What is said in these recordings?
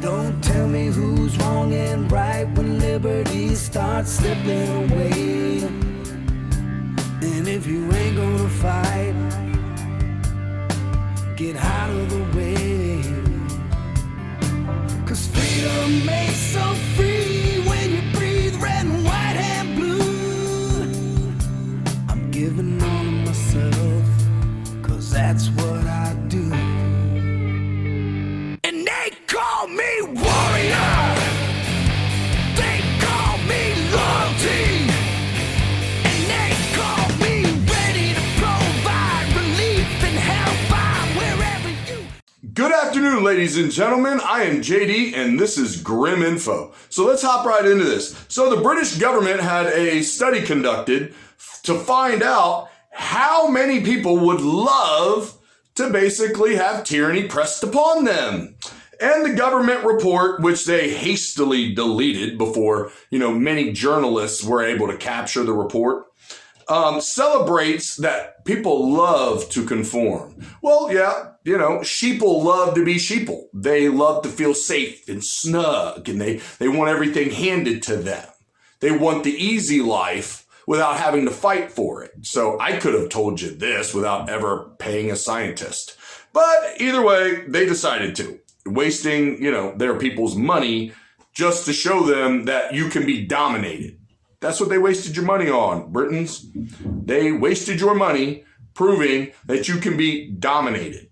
Don't tell me who's wrong and right when liberty starts slipping away. And if you ain't gonna fight, get out of the way. 'Cause freedom makes so free when you breathe red and white and blue. I'm giving all of myself, 'cause that's what I do. And they call me warrior, they call me loyalty, and they call me ready to provide relief and hellfire wherever you. Good afternoon, ladies and gentlemen. I am JD, and this is Grim Info. So let's hop right into this. So the British government had a study conducted to find out how many people would love to basically have tyranny pressed upon them. And the government report, which they hastily deleted before, many journalists were able to capture the report, celebrates that people love to conform. Well, yeah, sheeple love to be sheeple. They love to feel safe and snug, and they want everything handed to them. They want the easy life without having to fight for it. So I could have told you this without ever paying a scientist. But either way, they decided to. Wasting, their people's money just to show them that you can be dominated. That's what they wasted your money on, Britons. They wasted your money proving that you can be dominated.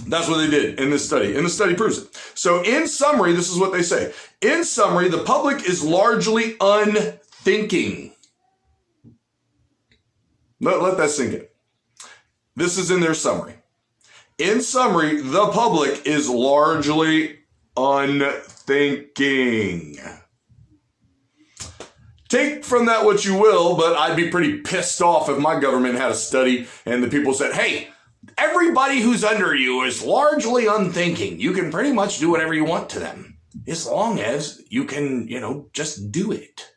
That's what they did in this study, and the study proves it. So in summary, this is what they say. In summary, the public is largely unthinking. Let that sink in. This is in their summary. In summary, the public is largely unthinking. Take from that what you will, but I'd be pretty pissed off if my government had a study and the people said, hey, everybody who's under you is largely unthinking. You can pretty much do whatever you want to them, as long as you can, just do it.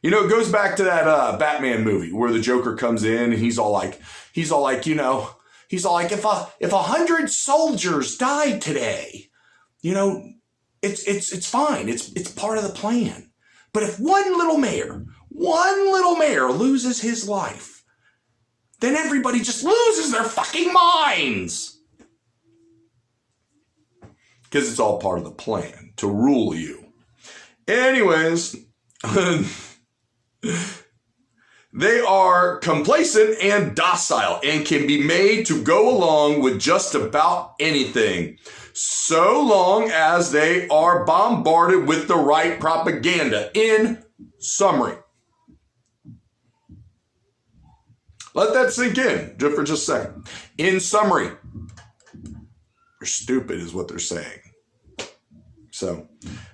It goes back to that Batman movie where the Joker comes in and he's all like, if 100 soldiers died today, it's fine. It's part of the plan. But if one little mayor loses his life, then everybody just loses their fucking minds. Because it's all part of the plan to rule you. Anyways, they are complacent and docile and can be made to go along with just about anything, so long as they are bombarded with the right propaganda. In summary. Let that sink in for just a second. In summary, they're stupid is what they're saying. So,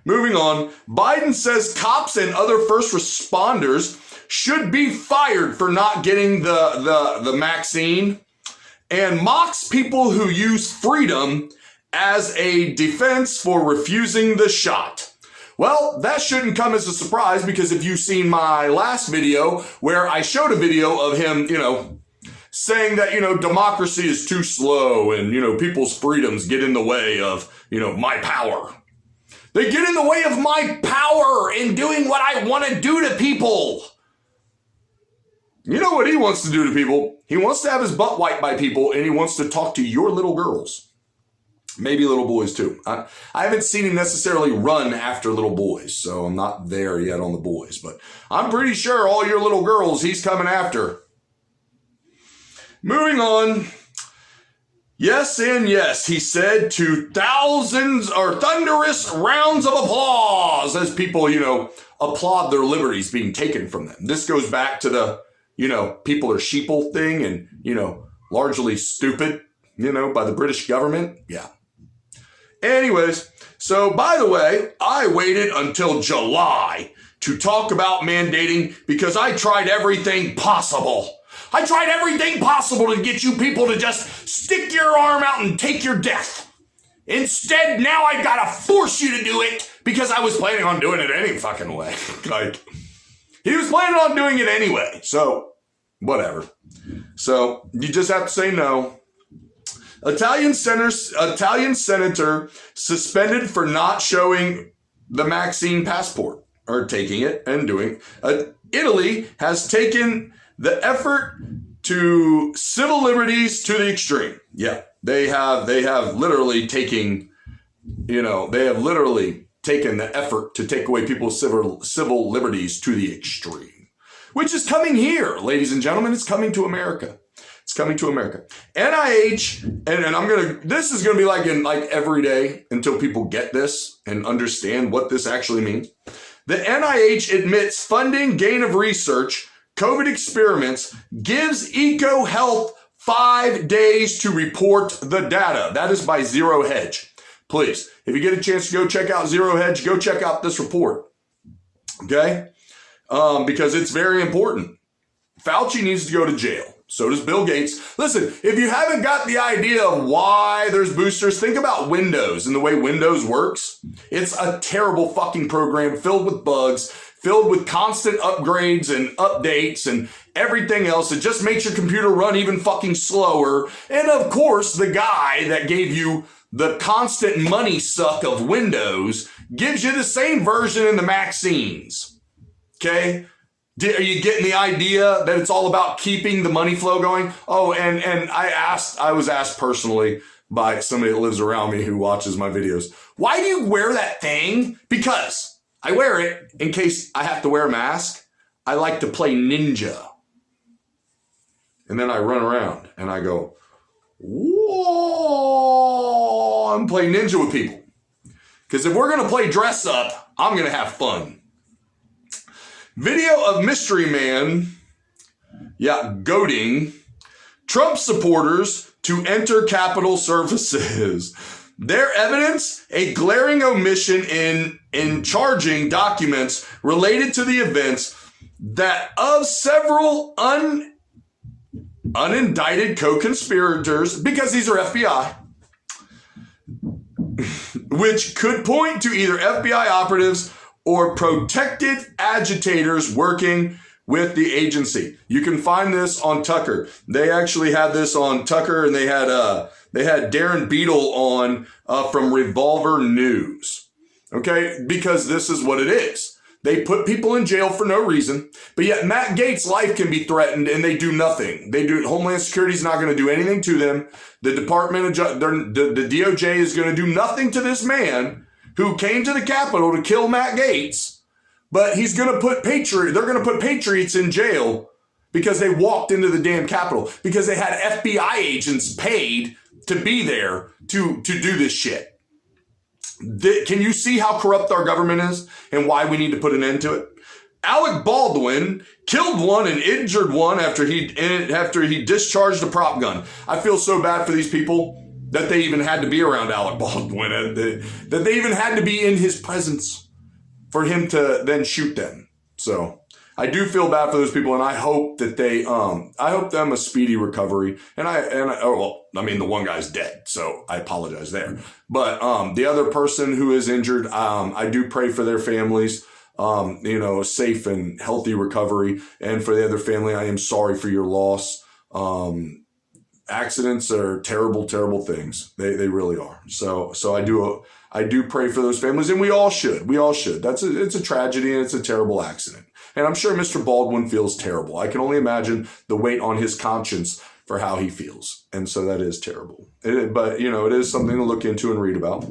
moving on, Biden says cops and other first responders should be fired for not getting the vaccine, and mocks people who use freedom as a defense for refusing the shot. Well, that shouldn't come as a surprise, because if you've seen my last video where I showed a video of him, saying that, democracy is too slow and, people's freedoms get in the way of, my power. They get in the way of my power in doing what I want to do to people. You know what he wants to do to people? He wants to have his butt wiped by people, and he wants to talk to your little girls. Maybe little boys too. I haven't seen him necessarily run after little boys, so I'm not there yet on the boys. But I'm pretty sure all your little girls he's coming after. Moving on. Yes and yes, he said, to thousands or thunderous rounds of applause as people, applaud their liberties being taken from them. This goes back to the, people are sheeple thing and, largely stupid, by the British government. Yeah. Anyways, so by the way, I waited until July to talk about mandating because I tried everything possible. I tried everything possible to get you people to just stick your arm out and take your death. Instead, now I gotta force you to do it because I was planning on doing it any fucking way. He was planning on doing it anyway, so whatever. So you just have to say no. Italian senator suspended for not showing the vaccine passport or taking it and doing. Italy has taken the effort to civil liberties to the extreme. Yeah, they have literally taken, they have literally taken the effort to take away people's civil liberties to the extreme, which is coming here, ladies and gentlemen. It's coming to America. It's coming to America. NIH, and this is going to be like every day until people get this and understand what this actually means. The NIH admits funding gain of research, COVID experiments, gives EcoHealth 5 days to report the data. That is by Zero Hedge. Please, if you get a chance to go check out Zero Hedge, go check out this report. Okay? Because it's very important. Fauci needs to go to jail. So does Bill Gates. Listen, if you haven't got the idea of why there's boosters, think about Windows and the way Windows works. It's a terrible fucking program filled with bugs, filled with constant upgrades and updates and everything else. It just makes your computer run even fucking slower. And of course, the guy that gave you the constant money suck of Windows gives you the same version in the vaccines. Okay? Are you getting the idea that it's all about keeping the money flow going? Oh, and I was asked personally by somebody that lives around me who watches my videos, why do you wear that thing? Because I wear it in case I have to wear a mask. I like to play ninja. And then I run around and I go, whoa, I'm playing ninja with people. Because if we're going to play dress up, I'm going to have fun. Video of mystery man, goading Trump supporters to enter Capitol services. Their evidence, a glaring omission in charging documents related to the events that of several unindicted co-conspirators, because these are FBI, which could point to either FBI operatives or protected agitators working with the agency. You can find this on Tucker. They actually had this on Tucker, and they had Darren Beadle on from Revolver News. Okay, because this is what it is. They put people in jail for no reason, but yet Matt Gaetz' life can be threatened, and they do nothing. Homeland Security is not going to do anything to them. The Department of the DOJ is going to do nothing to this man who came to the Capitol to kill Matt Gaetz, but they're going to put patriots in jail because they walked into the damn Capitol, because they had FBI agents paid to be there to do this shit. Can you see how corrupt our government is and why we need to put an end to it? Alec Baldwin killed one and injured one after he discharged a prop gun. I feel so bad for these people that they even had to be around Alec Baldwin, that they even had to be in his presence for him to then shoot them. So I do feel bad for those people, and I hope that I hope them a speedy recovery. The one guy's dead, so I apologize there. But the other person who is injured, I do pray for their families, a safe and healthy recovery. And for the other family, I am sorry for your loss. Accidents are terrible, terrible things. They really are. So I do pray for those families, and we all should. It's a tragedy, and it's a terrible accident. And I'm sure Mr. Baldwin feels terrible. I can only imagine the weight on his conscience for how he feels. And so that is terrible. But it is something to look into and read about.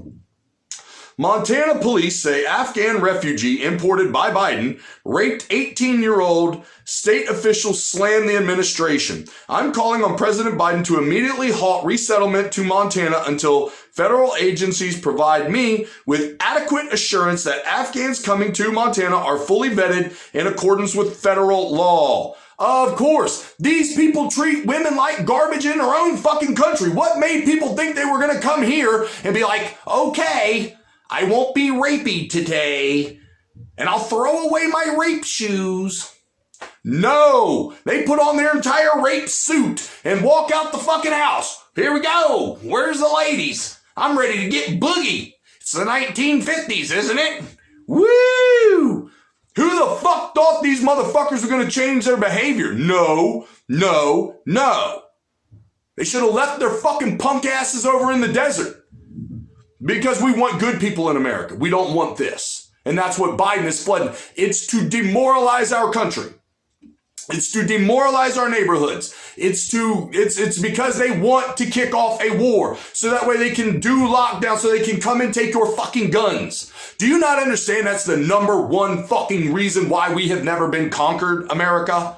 Montana police say Afghan refugee imported by Biden raped 18-year-old. State officials slam the administration. I'm calling on President Biden to immediately halt resettlement to Montana until federal agencies provide me with adequate assurance that Afghans coming to Montana are fully vetted in accordance with federal law. Of course, these people treat women like garbage in their own fucking country. What made people think they were going to come here and be like, okay, I won't be rapey today, and I'll throw away my rape shoes? No, they put on their entire rape suit and walk out the fucking house. Here we go. Where's the ladies? I'm ready to get boogie. It's the 1950s, isn't it? Woo! Who the fuck thought these motherfuckers were going to change their behavior? No. They should have left their fucking punk asses over in the desert. Because we want good people in America. We don't want this. And that's what Biden is flooding. It's to demoralize our country. It's to demoralize our neighborhoods. It's because they want to kick off a war. So that way they can do lockdown, so they can come and take your fucking guns. Do you not understand that's the number one fucking reason why we have never been conquered, America?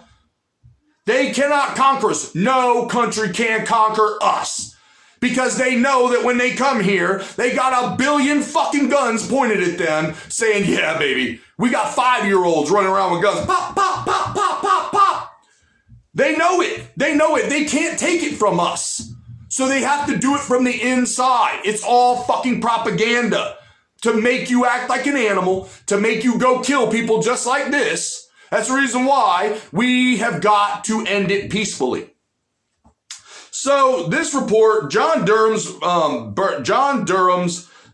They cannot conquer us. No country can conquer us. Because they know that when they come here, they got a billion fucking guns pointed at them saying, yeah, baby, we got 5-year-olds running around with guns. Pop, pop, pop, pop, pop, pop. They know it. They know it. They can't take it from us. So they have to do it from the inside. It's all fucking propaganda to make you act like an animal, to make you go kill people just like this. That's the reason why we have got to end it peacefully. So this report, John Durham's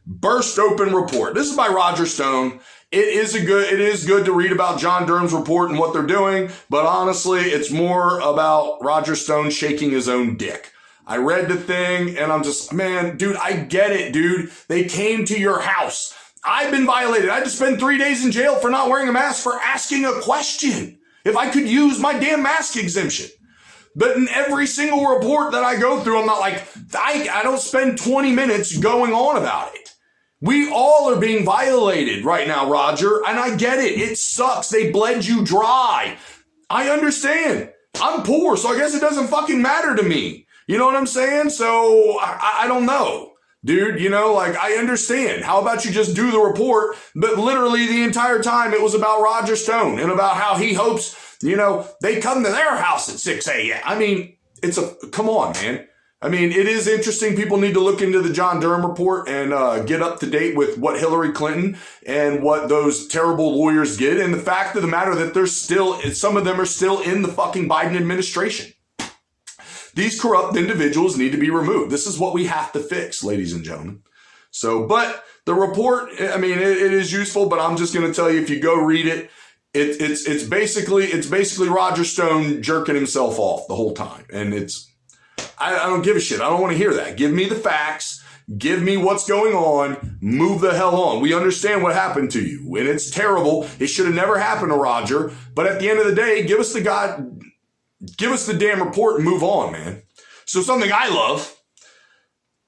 burst open report. This is by Roger Stone. It is good to read about John Durham's report and what they're doing, but honestly, it's more about Roger Stone shaking his own dick. I read the thing and I'm just, man, dude, I get it, dude. They came to your house. I've been violated. I had to spend 3 days in jail for not wearing a mask for asking a question. If I could use my damn mask exemption. But in every single report that I go through, I'm not like, I don't spend 20 minutes going on about it. We all are being violated right now, Roger, and I get it. It sucks. They bled you dry. I understand. I'm poor, so I guess it doesn't fucking matter to me. You know what I'm saying? So I don't know. Dude, you know, like, I understand. How about you just do the report? But literally the entire time it was about Roger Stone and about how he hopes, you know, they come to their house at 6 a.m. I mean, come on, man. I mean, it is interesting. People need to look into the John Durham report and get up to date with what Hillary Clinton and what those terrible lawyers did. And the fact of the matter that some of them are still in the fucking Biden administration. These corrupt individuals need to be removed. This is what we have to fix, ladies and gentlemen. So, but the report, I mean, it is useful, but I'm just going to tell you, if you go read it, it's basically Roger Stone jerking himself off the whole time. And I don't give a shit. I don't want to hear that. Give me the facts. Give me what's going on. Move the hell on. We understand what happened to you. And it's terrible. It should have never happened to Roger. But at the end of the day, give us the damn report and move on, man. So something I love.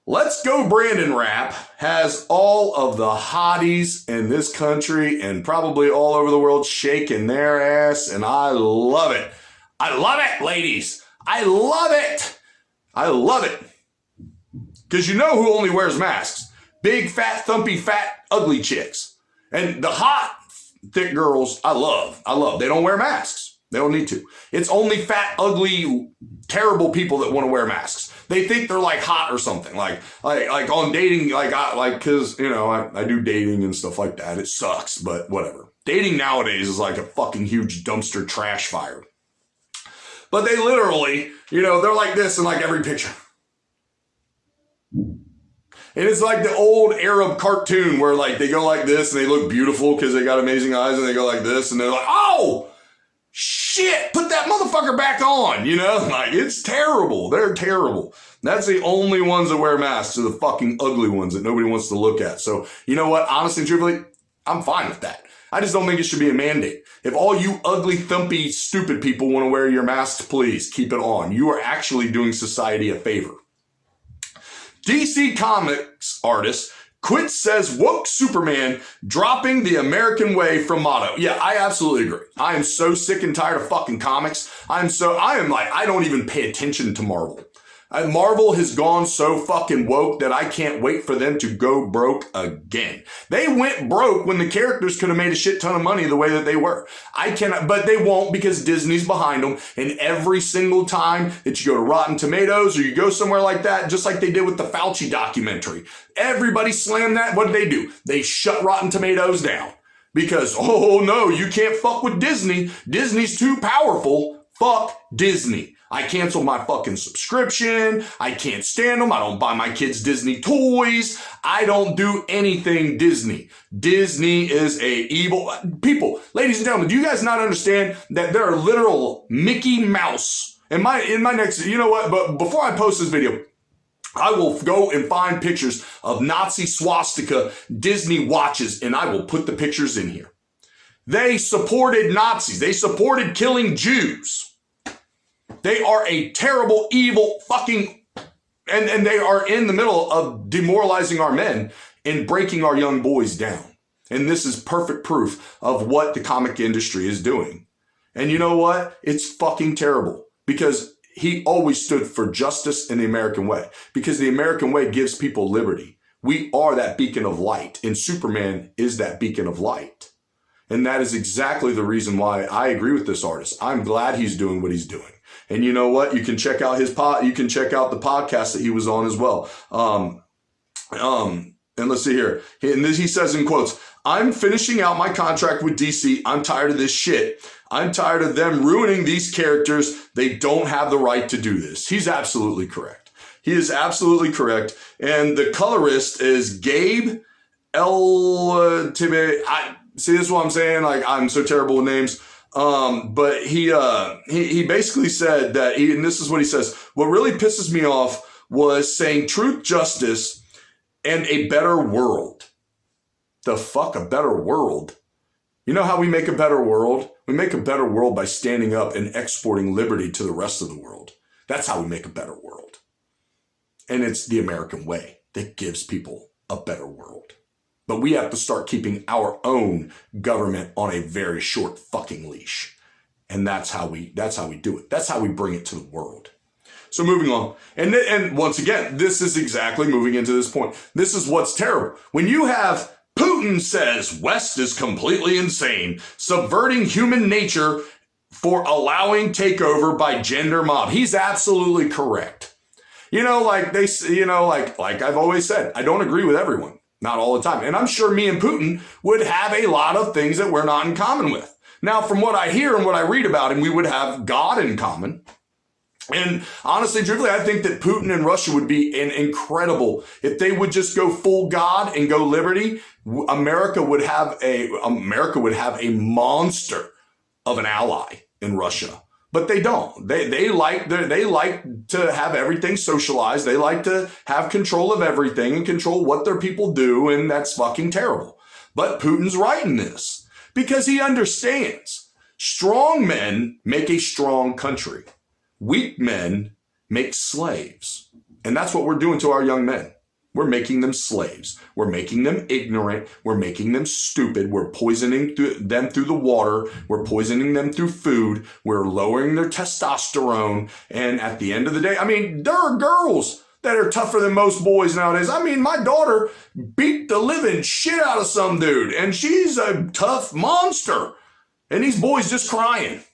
Let's Go Brandon Rap has all of the hotties in this country and probably all over the world shaking their ass. And I love it. I love it, ladies. I love it. I love it. Because you know who only wears masks? Big, fat, thumpy, fat, ugly chicks. And the hot, thick girls, I love. They don't wear masks. They don't need to. It's only fat, ugly, terrible people that want to wear masks. They think they're like hot or something. Like on dating, cause you know, I do dating and stuff like that. It sucks, but whatever. Dating nowadays is like a fucking huge dumpster trash fire. But they literally, you know, they're like this in like every picture. And it's like the old Arab cartoon where like they go like this and they look beautiful because they got amazing eyes, and they go like this and they're like, oh, shit, put that motherfucker back on, you know? Like, it's terrible. They're terrible. That's the only ones that wear masks, are the fucking ugly ones that nobody wants to look at. So, you know what? Honestly and truthfully, I'm fine with that. I just don't think it should be a mandate. If all you ugly, thumpy, stupid people want to wear your masks, please keep it on. You are actually doing society a favor. DC Comics artist quits, says woke Superman dropping the American way from motto. Yeah, I absolutely agree. I am so sick and tired of fucking comics. I don't even pay attention to Marvel. Marvel has gone so fucking woke that I can't wait for them to go broke again. They went broke when the characters could have made a shit ton of money the way that they were. But they won't, because Disney's behind them. And every single time that you go to Rotten Tomatoes or you go somewhere like that, just like they did with the Fauci documentary, everybody slammed that. What did they do? They shut Rotten Tomatoes down because, oh no, you can't fuck with Disney. Disney's too powerful. Fuck Disney. I canceled my fucking subscription. I can't stand them. I don't buy my kids Disney toys. I don't do anything Disney. Disney is a evil people. Ladies and gentlemen, do you guys not understand that there are literal Mickey Mouse In my next, you know what? But before I post this video, I will go and find pictures of Nazi swastika Disney watches, and I will put the pictures in here. They supported Nazis. They supported killing Jews. They are a terrible, evil fucking, and they are in the middle of demoralizing our men and breaking our young boys down. And this is perfect proof of what the comic industry is doing. And you know what? It's fucking terrible, because he always stood for justice in the American way, because the American way gives people liberty. We are that beacon of light, and Superman is that beacon of light. And that is exactly the reason why I agree with this artist. I'm glad he's doing what he's doing. And you know what? You can check out you can check out the podcast that he was on as well. And let's see here. He says in quotes, "I'm finishing out my contract with DC. I'm tired of this shit. I'm tired of them ruining these characters. They don't have the right to do this." He's absolutely correct. He is absolutely correct. And the colorist is Gabe El-Tibe. See, this is what I'm saying. Like, I'm so terrible with names. But he basically said that, and this is what he says, "What really pisses me off was saying truth, justice, and a better world." The fuck, a better world? You know how we make a better world? We make a better world by standing up and exporting liberty to the rest of the world. That's how we make a better world. And it's the American way that gives people a better world. But we have to start keeping our own government on a very short fucking leash. And that's how we do it. That's how we bring it to the world. So moving on. And once again, this is exactly moving into this point. This is what's terrible. When you have Putin says West is completely insane, subverting human nature for allowing takeover by gender mob. He's absolutely correct. Like I've always said, I don't agree with everyone, not all the time. And I'm sure me and Putin would have a lot of things that we're not in common with. Now, from what I hear and what I read about him, we would have God in common. And honestly, truthfully, I think that Putin and Russia would be incredible if they would just go full God and go liberty. America would have a monster of an ally in Russia, but they don't. They like to have everything socialized. They like to have control of everything and control what their people do, and that's fucking terrible. But Putin's right in this because he understands strong men make a strong country. Weak men make slaves. And that's what we're doing to our young men. We're making them slaves. We're making them ignorant. We're making them stupid. We're poisoning them through the water. We're poisoning them through food. We're lowering their testosterone. And at the end of the day, there are girls that are tougher than most boys nowadays. My daughter beat the living shit out of some dude, and she's a tough monster. And these boys just crying.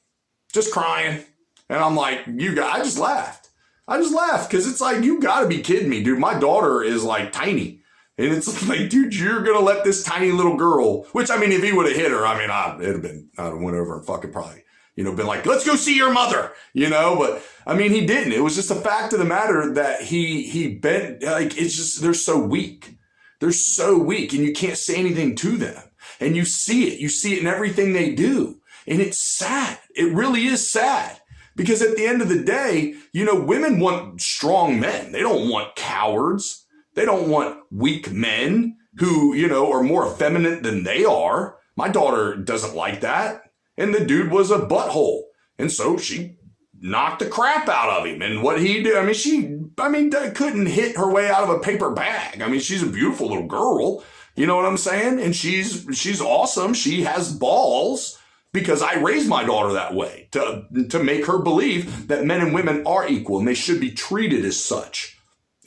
And I'm like, I just laughed because it's like, you gotta be kidding me, dude. My daughter is like tiny. And it's like, dude, you're gonna let this tiny little girl, which if he would have hit her, I'd have went over and fucking probably, been like, let's go see your mother, but he didn't. It was just a fact of the matter that he bent, like, it's just, they're so weak. They're so weak, and you can't say anything to them. And you see it in everything they do. And it's sad. It really is sad. Because at the end of the day, women want strong men. They don't want cowards. They don't want weak men who, are more effeminate than they are. My daughter doesn't like that. And the dude was a butthole. And so she knocked the crap out of him. And what he did, she couldn't hit her way out of a paper bag. She's a beautiful little girl. You know what I'm saying? And she's awesome. She has balls. Because I raised my daughter that way, to make her believe that men and women are equal and they should be treated as such.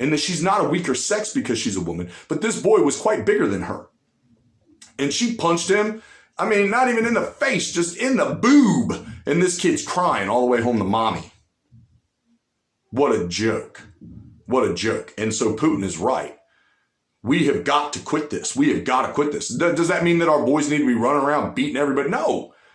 And that she's not a weaker sex because she's a woman. But this boy was quite bigger than her. And she punched him, not even in the face, just in the boob. And this kid's crying all the way home to mommy. What a joke. What a joke. And so Putin is right. We have got to quit this. We have got to quit this. Does that mean that our boys need to be running around beating everybody?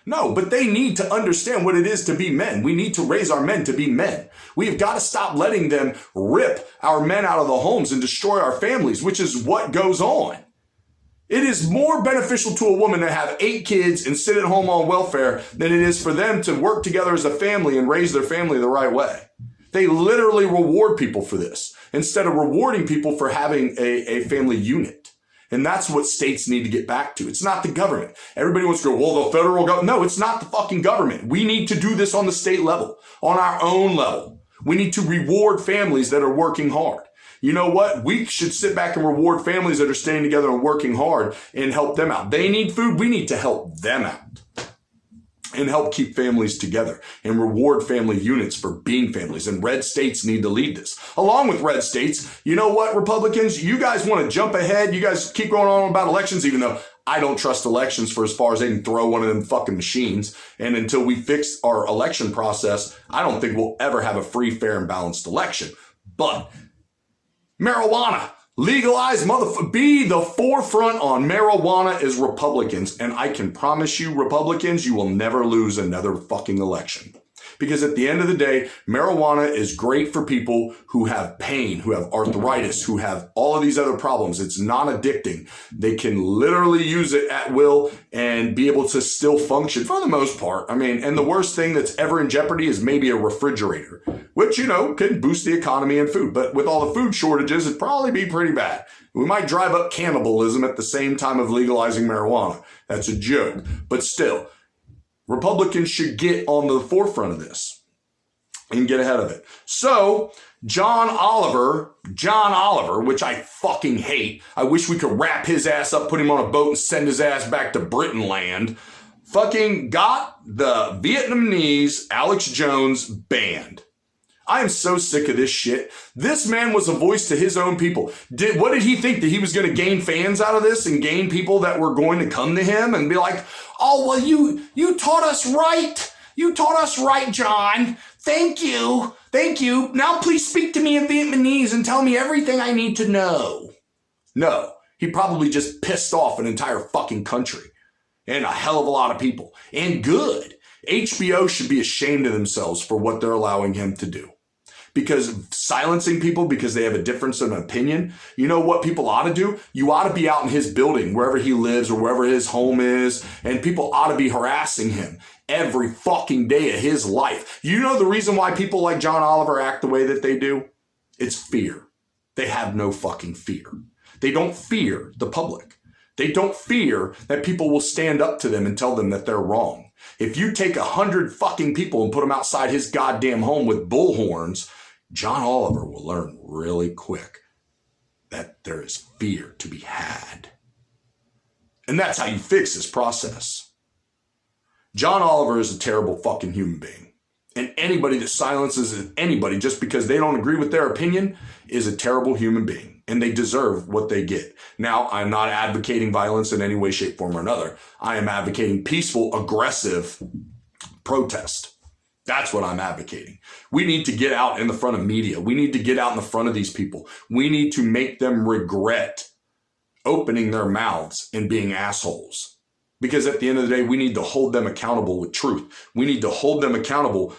No, but they need to understand what it is to be men. We need to raise our men to be men. We have got to stop letting them rip our men out of the homes and destroy our families, which is what goes on. It is more beneficial to a woman to have 8 kids and sit at home on welfare than it is for them to work together as a family and raise their family the right way. They literally reward people for this instead of rewarding people for having a family unit. And that's what states need to get back to. It's not the government. Everybody wants to go, well, the federal government. No, it's not the fucking government. We need to do this on the state level, on our own level. We need to reward families that are working hard. You know what? We should sit back and reward families that are staying together and working hard and help them out. They need food. We need to help them out and help keep families together and reward family units for being families. And red states need to lead this. Along with red states, you know what, Republicans? You guys want to jump ahead. You guys keep going on about elections, even though I don't trust elections for as far as they can throw one of them fucking machines. And until we fix our election process, I don't think we'll ever have a free, fair, and balanced election. But marijuana, legalize, be the forefront on marijuana as Republicans. And I can promise you, Republicans, you will never lose another fucking election. Because at the end of the day, marijuana is great for people who have pain, who have arthritis, who have all of these other problems. It's non-addicting. They can literally use it at will and be able to still function for the most part. I mean, and the worst thing that's ever in jeopardy is maybe a refrigerator, which, you know, can boost the economy and food. But with all the food shortages, it'd probably be pretty bad. We might drive up cannibalism at the same time of legalizing marijuana. That's a joke. But still, Republicans should get on the forefront of this and get ahead of it. So John Oliver, which I fucking hate. I wish we could wrap his ass up, put him on a boat and send his ass back to Britain land. Fucking got the Vietnamese Alex Jones banned. I am so sick of this shit. This man was a voice to his own people. What did he think? That he was going to gain fans out of this and gain people that were going to come to him and be like, oh, well, you taught us right. You taught us right, John. Thank you. Thank you. Now please speak to me in Vietnamese and tell me everything I need to know. No, he probably just pissed off an entire fucking country and a hell of a lot of people. And good. HBO should be ashamed of themselves for what they're allowing him to do. Because silencing people because they have a difference of opinion, you know what people ought to do? You ought to be out in his building, wherever he lives or wherever his home is, and people ought to be harassing him every fucking day of his life. You know the reason why people like John Oliver act the way that they do? It's fear. They have no fucking fear. They don't fear the public. They don't fear that people will stand up to them and tell them that they're wrong. If you take 100 fucking people and put them outside his goddamn home with bullhorns, John Oliver will learn really quick that there is fear to be had. And that's how you fix this process. John Oliver is a terrible fucking human being. And anybody that silences anybody just because they don't agree with their opinion is a terrible human being. And they deserve what they get. Now, I'm not advocating violence in any way, shape, form, or another. I am advocating peaceful, aggressive protest. That's what I'm advocating. We need to get out in the front of media. We need to get out in the front of these people. We need to make them regret opening their mouths and being assholes. Because at the end of the day, we need to hold them accountable with truth. We need to hold them accountable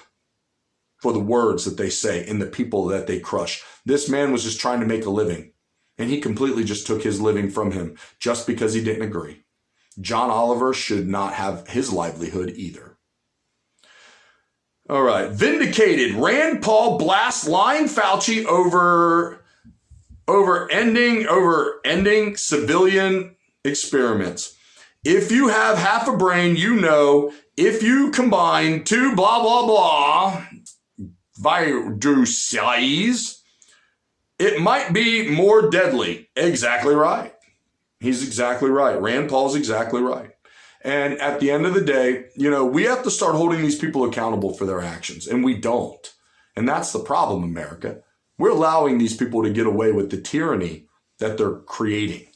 for the words that they say and the people that they crush. This man was just trying to make a living, and he completely just took his living from him just because he didn't agree. John Oliver should not have his livelihood either. All right. Vindicated. Rand Paul blasts lying Fauci over ending civilian experiments. If you have half a brain, you know, if you combine two blah, blah, blah viruses, it might be more deadly. Exactly right. He's exactly right. Rand Paul's exactly right. And at the end of the day, you know, we have to start holding these people accountable for their actions, and we don't. And that's the problem, America. We're allowing these people to get away with the tyranny that they're creating.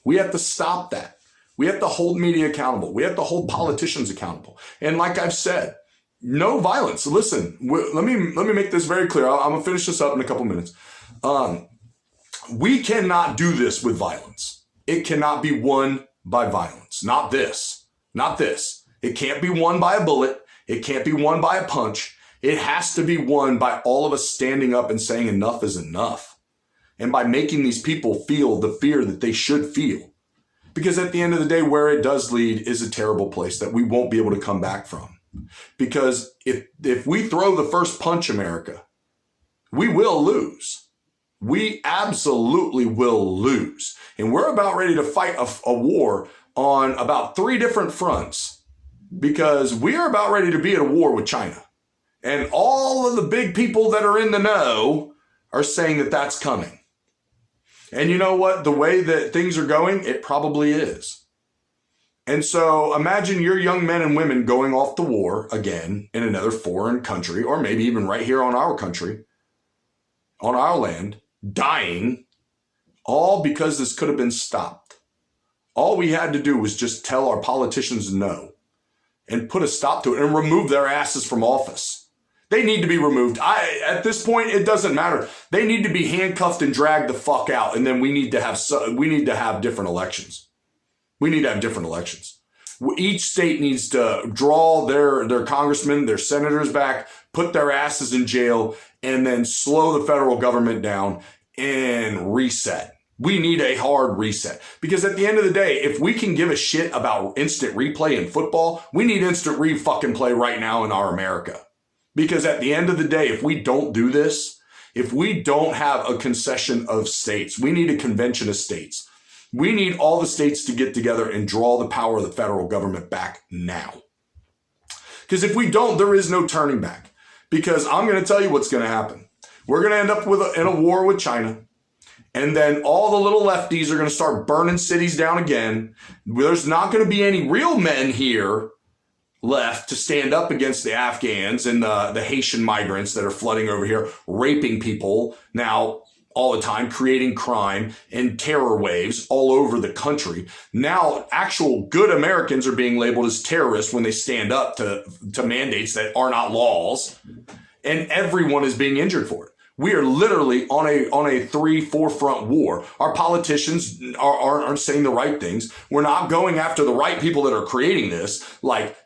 We have to stop that. We have to hold media accountable. We have to hold politicians accountable. And like I've said, no violence. Listen, let me make this very clear. I'm going to finish this up in a couple minutes. We cannot do this with violence. It cannot be won by violence. Not this. Not this. It can't be won by a bullet. It can't be won by a punch. It has to be won by all of us standing up and saying enough is enough. And by making these people feel the fear that they should feel. Because at the end of the day, where it does lead is a terrible place that we won't be able to come back from. Because if we throw the first punch, America, we will lose. We absolutely will lose. And we're about ready to fight a war on about 3 different fronts, because we are about ready to be at a war with China. And all of the big people that are in the know are saying that that's coming. And you know what? The way that things are going, it probably is. And so imagine your young men and women going off to war again in another foreign country, or maybe even right here on our country, on our land, dying, all because this could have been stopped. All we had to do was just tell our politicians no and put a stop to it and remove their asses from office. They need to be removed. At this point, it doesn't matter. They need to be handcuffed and dragged the fuck out. And then we need to have different elections. We need to have different elections. Each state needs to draw their congressmen, their senators back, put their asses in jail, and then slow the federal government down and reset. We need a hard reset, because at the end of the day, if we can give a shit about instant replay in football, we need instant fucking play right now in our America. Because at the end of the day, if we don't do this, if we don't have a concession of states, we need a convention of states. We need all the states to get together and draw the power of the federal government back now. Because if we don't, there is no turning back. Because I'm going to tell you what's going to happen. We're going to end up in a war with China. And then all the little lefties are going to start burning cities down again. There's not going to be any real men here left to stand up against the Afghans and the Haitian migrants that are flooding over here, raping people now all the time, creating crime and terror waves all over the country. Now, actual good Americans are being labeled as terrorists when they stand up to mandates that are not laws, and everyone is being injured for it. We are literally on a 3-4 front war. Our politicians aren't saying the right things. We're not going after the right people that are creating this, like,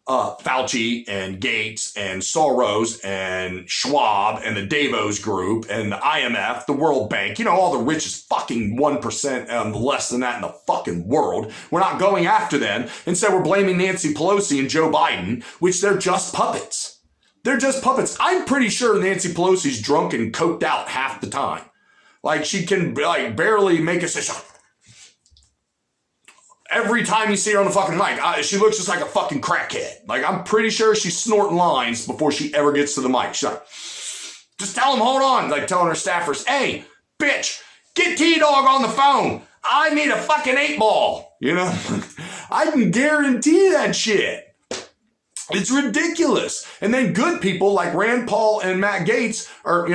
Fauci and Gates and Soros and Schwab and the Davos Group and the IMF, the World Bank, all the richest fucking 1% less than that in the fucking world. We're not going after them. Instead, we're blaming Nancy Pelosi and Joe Biden, which they're just puppets. They're just puppets. I'm pretty sure Nancy Pelosi's drunk and coked out half the time. Like, she can barely make a decision. Every time you see her on the fucking mic, she looks just like a fucking crackhead. Like, I'm pretty sure she's snorting lines before she ever gets to the mic. She's like, just tell them, hold on. Like, telling her staffers, hey, bitch, get T-Dog on the phone. I need a fucking 8-ball. I can guarantee that shit. It's ridiculous. And then good people like Rand Paul and Matt Gaetz are,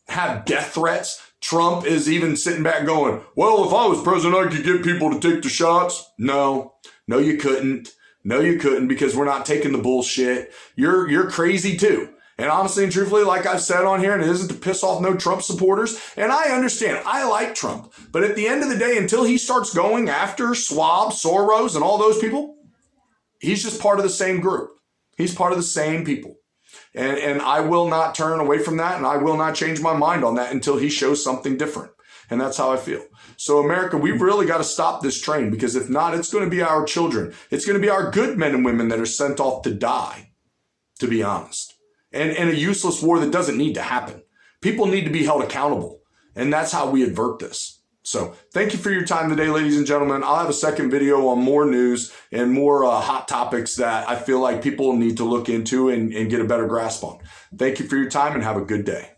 have death threats. Trump is even sitting back going, well, if I was president, I could get people to take the shots. No, you couldn't. No, you couldn't, because we're not taking the bullshit. You're crazy too. And honestly and truthfully, like I've said on here, and it isn't to piss off no Trump supporters, and I understand, I like Trump. But at the end of the day, until he starts going after Schwab, Soros, and all those people, he's just part of the same group. He's part of the same people. And I will not turn away from that, and I will not change my mind on that until he shows something different. And that's how I feel. So America, we've really got to stop this train, because if not, it's going to be our children. It's going to be our good men and women that are sent off to die, to be honest. And a useless war that doesn't need to happen. People need to be held accountable. And that's how we avert this. So thank you for your time today, ladies and gentlemen. I'll have a second video on more news and more hot topics that I feel like people need to look into and get a better grasp on. Thank you for your time, and have a good day.